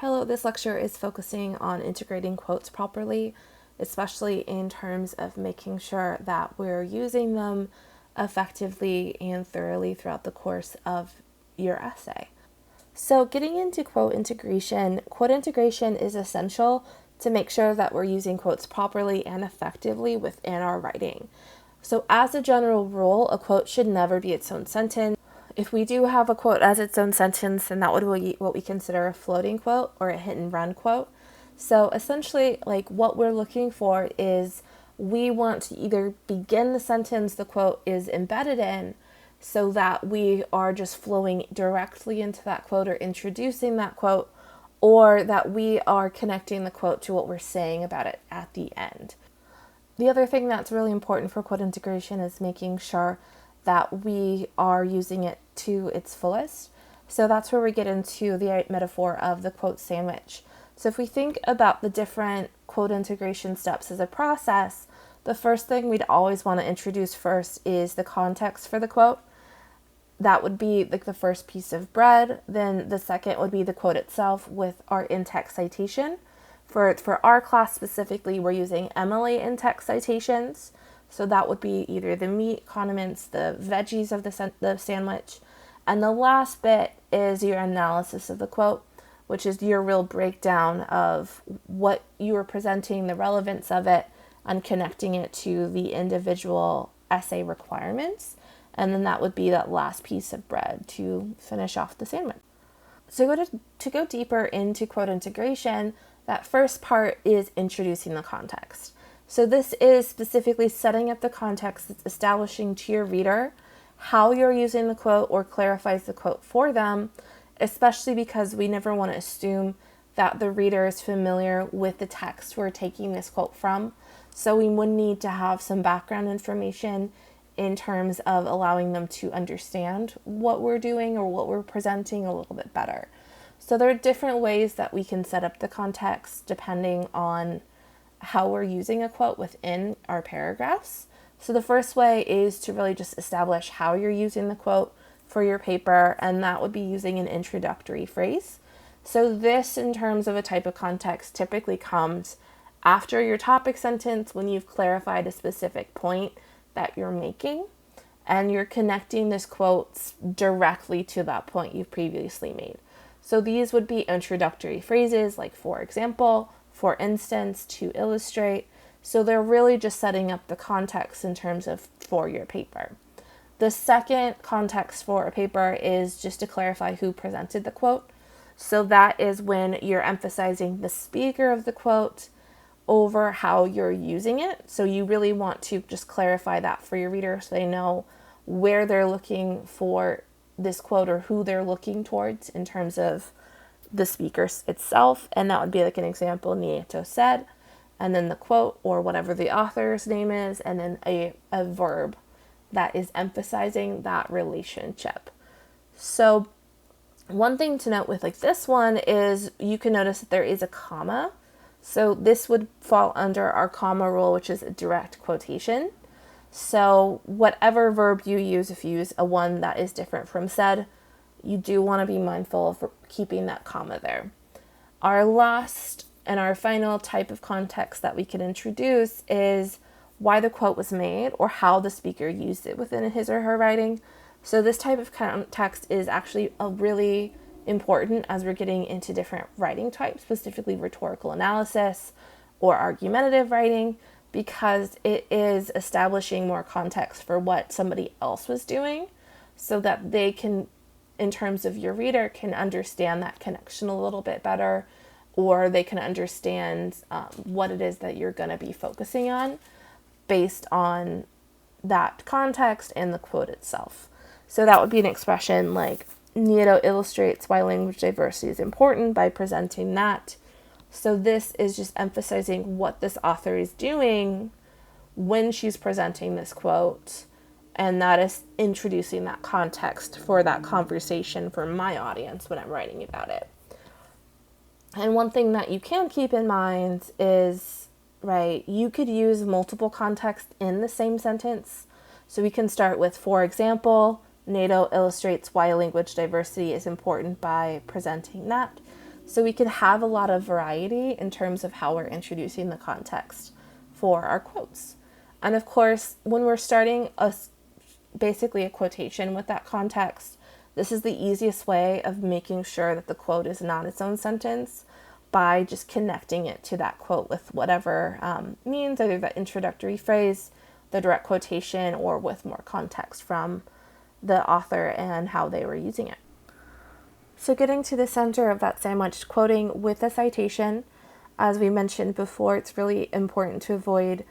Hello, this lecture is focusing on integrating quotes properly, especially in terms of making sure that we're using them effectively and thoroughly throughout the course of your essay. So getting into quote integration is essential to make sure that we're using quotes properly and effectively within our writing. So as a general rule, a quote should never be its own sentence. If we do have a quote as its own sentence, then that would be what we consider a floating quote or a hit and run quote. So essentially, like what we're looking for is we want to either begin the sentence the quote is embedded in so that we are just flowing directly into that quote or introducing that quote, or that we are connecting the quote to what we're saying about it at the end. The other thing that's really important for quote integration is making sure that we are using it to its fullest. So that's where we get into the metaphor of the quote sandwich. So if we think about the different quote integration steps as a process, the first thing we'd always want to introduce first is the context for the quote. That would be like the first piece of bread. Then the second would be the quote itself with our in-text citation. For our class specifically, we're using MLA in-text citations. So that would be either the meat, condiments, the veggies of the sandwich. And the last bit is your analysis of the quote, which is your real breakdown of what you are presenting, the relevance of it, and connecting it to the individual essay requirements. And then that would be that last piece of bread to finish off the sandwich. So to go deeper into quote integration, that first part is introducing the context. So this is specifically setting up the context that's establishing to your reader how you're using the quote or clarifies the quote for them, especially because we never want to assume that the reader is familiar with the text we're taking this quote from. So we would need to have some background information in terms of allowing them to understand what we're doing or what we're presenting a little bit better. So there are different ways that we can set up the context depending on how we're using a quote within our paragraphs. So the first way is to really just establish how you're using the quote for your paper, and that would be using an introductory phrase. So this, in terms of a type of context, typically comes after your topic sentence when you've clarified a specific point that you're making, and you're connecting this quote directly to that point you've previously made. So these would be introductory phrases like for example, for instance, to illustrate. So they're really just setting up the context in terms of for your paper. The second context for a paper is just to clarify who presented the quote. So that is when you're emphasizing the speaker of the quote over how you're using it. So you really want to just clarify that for your reader so they know where they're looking for this quote or who they're looking towards in terms of the speaker itself. And that would be like an example, Nieto said, and then the quote or whatever the author's name is, and then a verb that is emphasizing that relationship. So one thing to note with like this one is you can notice that there is a comma. So this would fall under our comma rule, which is a direct quotation. So whatever verb you use, if you use a one that is different from said, you do want to be mindful of keeping that comma there. Our last and our final type of context that we can introduce is why the quote was made or how the speaker used it within his or her writing. So this type of context is actually a really important as we're getting into different writing types, specifically rhetorical analysis or argumentative writing, because it is establishing more context for what somebody else was doing so that they can, in terms of your reader, can understand that connection a little bit better, or they can understand what it is that you're going to be focusing on based on that context and the quote itself. So that would be an expression like, Nieto illustrates why language diversity is important by presenting that. So this is just emphasizing what this author is doing when she's presenting this quote, and that is introducing that context for that conversation for my audience when I'm writing about it. And one thing that you can keep in mind is, right, you could use multiple contexts in the same sentence. So we can start with, for example, Nieto illustrates why language diversity is important by presenting that. So we can have a lot of variety in terms of how we're introducing the context for our quotes. And of course, when we're starting basically a quotation with that context, this is the easiest way of making sure that the quote is not its own sentence by just connecting it to that quote with whatever means, either the introductory phrase, the direct quotation, or with more context from the author and how they were using it. So getting to the center of that sandwich, quoting with a citation, as we mentioned before, it's really important to avoid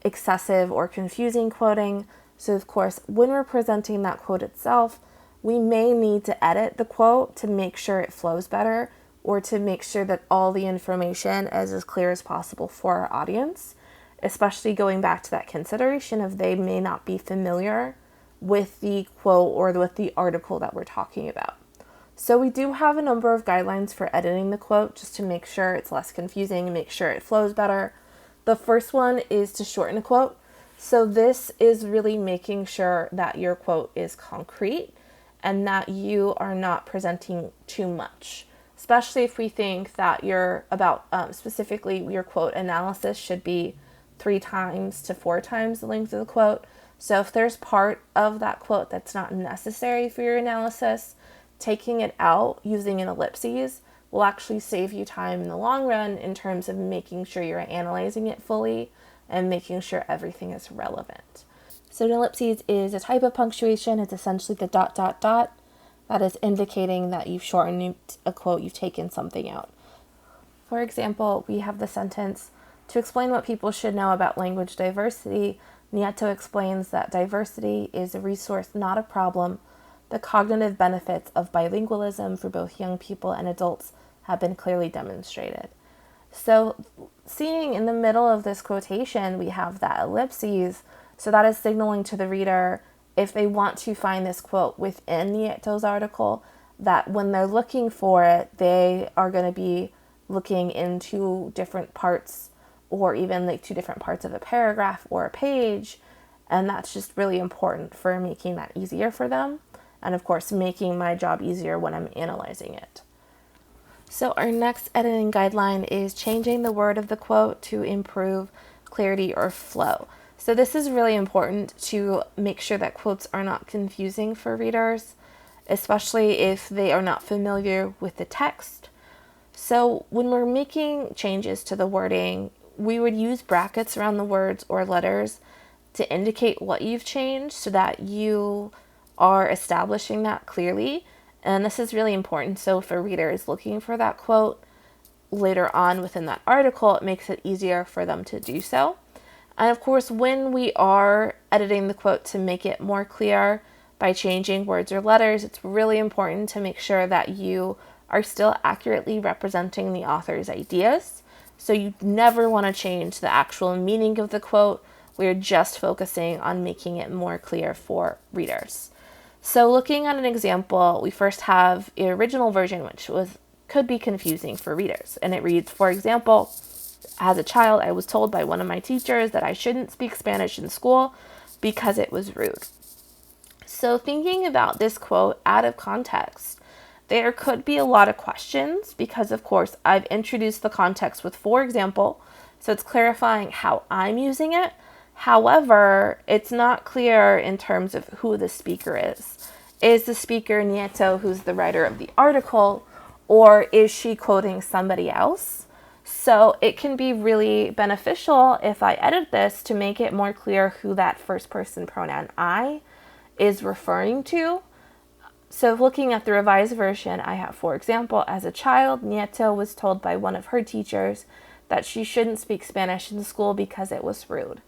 excessive or confusing quoting. So of course, when we're presenting that quote itself, we may need to edit the quote to make sure it flows better, or to make sure that all the information is as clear as possible for our audience, especially going back to that consideration of they may not be familiar with the quote or with the article that we're talking about. So we do have a number of guidelines for editing the quote just to make sure it's less confusing and make sure it flows better. The first one is to shorten a quote. So this is really making sure that your quote is concrete and that you are not presenting too much, especially if we think that specifically your quote analysis should be 3 times to 4 times the length of the quote. So if there's part of that quote that's not necessary for your analysis, taking it out using an ellipses will actually save you time in the long run in terms of making sure you're analyzing it fully and making sure everything is relevant. So an ellipses is a type of punctuation. It's essentially the ... that is indicating that you've shortened a quote, you've taken something out. For example, we have the sentence, "To explain what people should know about language diversity, Nieto explains that diversity is a resource, not a problem. The cognitive benefits of bilingualism for both young people and adults have been clearly demonstrated." So seeing in the middle of this quotation, we have that ellipses. So that is signaling to the reader, if they want to find this quote within Nieto's article, that when they're looking for it, they are going to be looking into different parts, or even like 2 different parts of a paragraph or a page. And that's just really important for making that easier for them. And of course, making my job easier when I'm analyzing it. So our next editing guideline is changing the word of the quote to improve clarity or flow. So this is really important to make sure that quotes are not confusing for readers, especially if they are not familiar with the text. So when we're making changes to the wording, we would use brackets around the words or letters to indicate what you've changed so that you are establishing that clearly. And this is really important. So if a reader is looking for that quote later on within that article, it makes it easier for them to do so. And of course, when we are editing the quote to make it more clear by changing words or letters, it's really important to make sure that you are still accurately representing the author's ideas. So you never want to change the actual meaning of the quote. We're just focusing on making it more clear for readers. So looking at an example, we first have the original version, which could be confusing for readers. And it reads, for example, "As a child, I was told by one of my teachers that I shouldn't speak Spanish in school because it was rude." So thinking about this quote out of context, there could be a lot of questions because, of course, I've introduced the context with "for example," so it's clarifying how I'm using it. However, it's not clear in terms of who the speaker is. Is the speaker Nieto, who's the writer of the article, or is she quoting somebody else? So it can be really beneficial if I edit this to make it more clear who that first person pronoun I is referring to. So looking at the revised version, I have, for example, "As a child, Nieto was told by one of her teachers that she shouldn't speak Spanish in school because it was rude."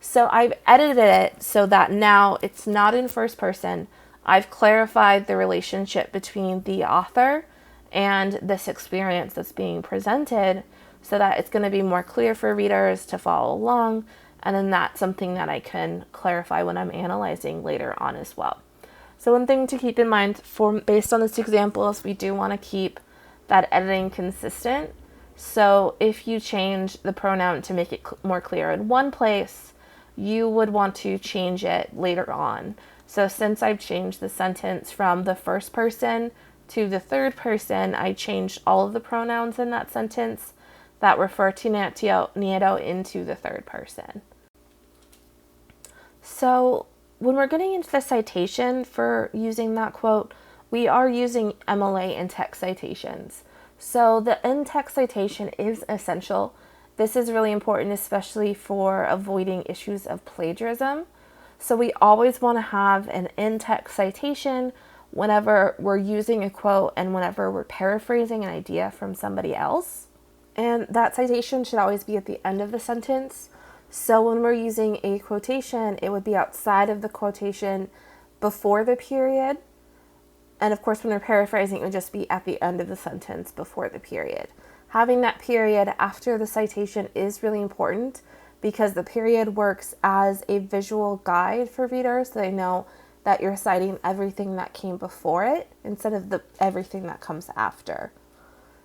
So I've edited it so that now it's not in first person. I've clarified the relationship between the author and this experience that's being presented so that it's going to be more clear for readers to follow along. And then that's something that I can clarify when I'm analyzing later on as well. So one thing to keep in mind based on this example is we do want to keep that editing consistent. So if you change the pronoun to make it more clear in one place, you would want to change it later on. So since I've changed the sentence from the first person to the third person, I changed all of the pronouns in that sentence that refer to Nieto into the third person. So when we're getting into the citation for using that quote, we are using MLA in-text citations. So the in-text citation is essential. This is really important, especially for avoiding issues of plagiarism. So we always want to have an in-text citation whenever we're using a quote and whenever we're paraphrasing an idea from somebody else. And that citation should always be at the end of the sentence. So when we're using a quotation, it would be outside of the quotation before the period. And of course, when we're paraphrasing, it would just be at the end of the sentence before the period. Having that period after the citation is really important because the period works as a visual guide for readers so they know that you're citing everything that came before it instead of everything that comes after.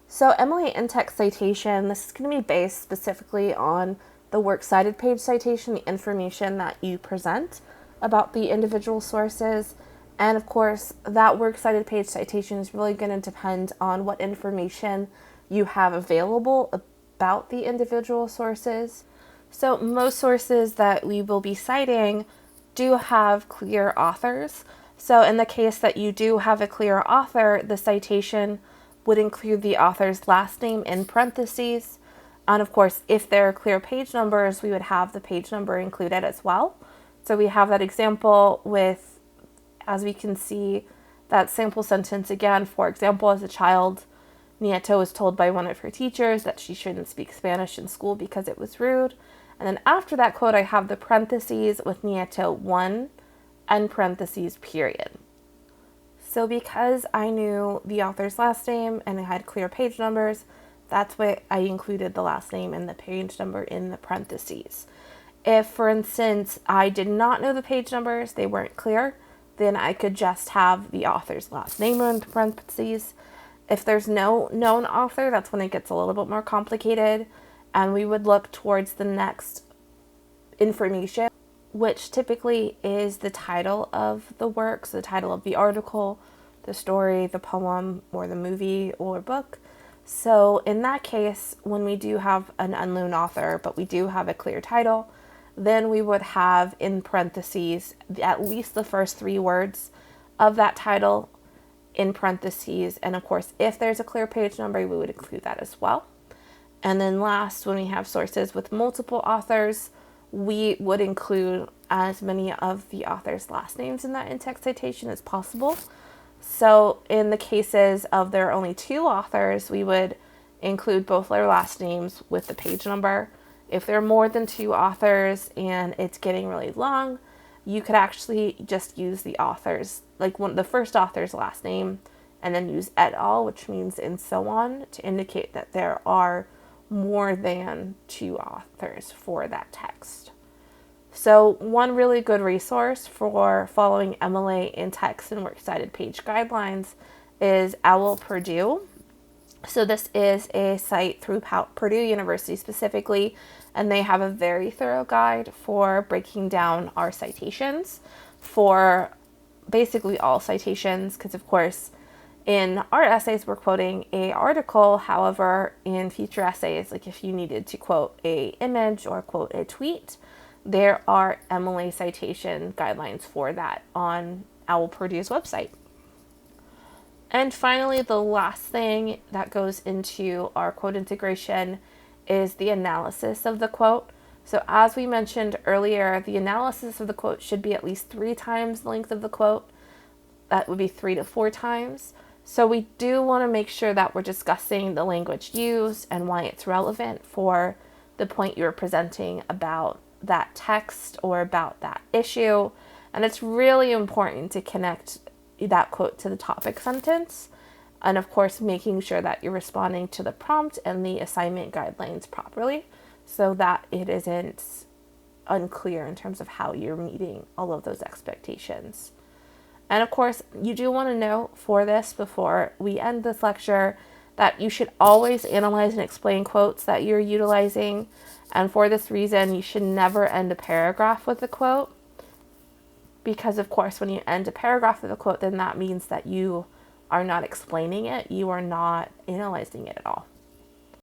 So MLA in-text citation, this is going to be based specifically on the works cited page citation, the information that you present about the individual sources. And of course, that works cited page citation is really going to depend on what information you have available about the individual sources. So most sources that we will be citing do have clear authors. So in the case that you do have a clear author, the citation would include the author's last name in parentheses. And of course, if there are clear page numbers, we would have the page number included as well. So we have that example with, as we can see, that sample sentence again. For example, as a child, Nieto was told by one of her teachers that she shouldn't speak Spanish in school because it was rude. And then after that quote, I have the parentheses with Nieto 1 and parentheses period. So because I knew the author's last name and I had clear page numbers, that's why I included the last name and the page number in the parentheses. If, for instance, I did not know the page numbers, they weren't clear, then I could just have the author's last name in parentheses. If there's no known author, that's when it gets a little bit more complicated, and we would look towards the next information, which typically is the title of the work, so the title of the article, the story, the poem, or the movie or book. So in that case, when we do have an unknown author, but we do have a clear title, then we would have in parentheses at least the first 3 words of that title in parentheses. And of course, if there's a clear page number, we would include that as well. And then last, when we have sources with multiple authors, we would include as many of the author's last names in that in-text citation as possible. So in the cases of there are only 2 authors, we would include both their last names with the page number. If there are more than 2 authors and it's getting really long, you could actually just use the author's, like the first author's last name, and then use et al., which means and so on, to indicate that there are more than 2 authors for that text. So one really good resource for following MLA in text and works cited page guidelines is OWL Purdue. So this is a site through Purdue University specifically, and they have a very thorough guide for breaking down our citations for basically all citations, because of course in our essays we're quoting an article. However, in future essays, like if you needed to quote an image or quote a tweet, there are MLA citation guidelines for that on OWL Purdue's website. And finally, the last thing that goes into our quote integration is the analysis of the quote. So as we mentioned earlier, the analysis of the quote should be at least 3 times the length of the quote. That would be 3 to 4 times. So we do want to make sure that we're discussing the language used and why it's relevant for the point you're presenting about that text or about that issue. And it's really important to connect that quote to the topic sentence. And of course, making sure that you're responding to the prompt and the assignment guidelines properly so that it isn't unclear in terms of how you're meeting all of those expectations. And of course, you do want to know for this before we end this lecture that you should always analyze and explain quotes that you're utilizing. And for this reason, you should never end a paragraph with a quote. Because of course, when you end a paragraph with a quote, then that means that you are not explaining it, you are not analyzing it at all.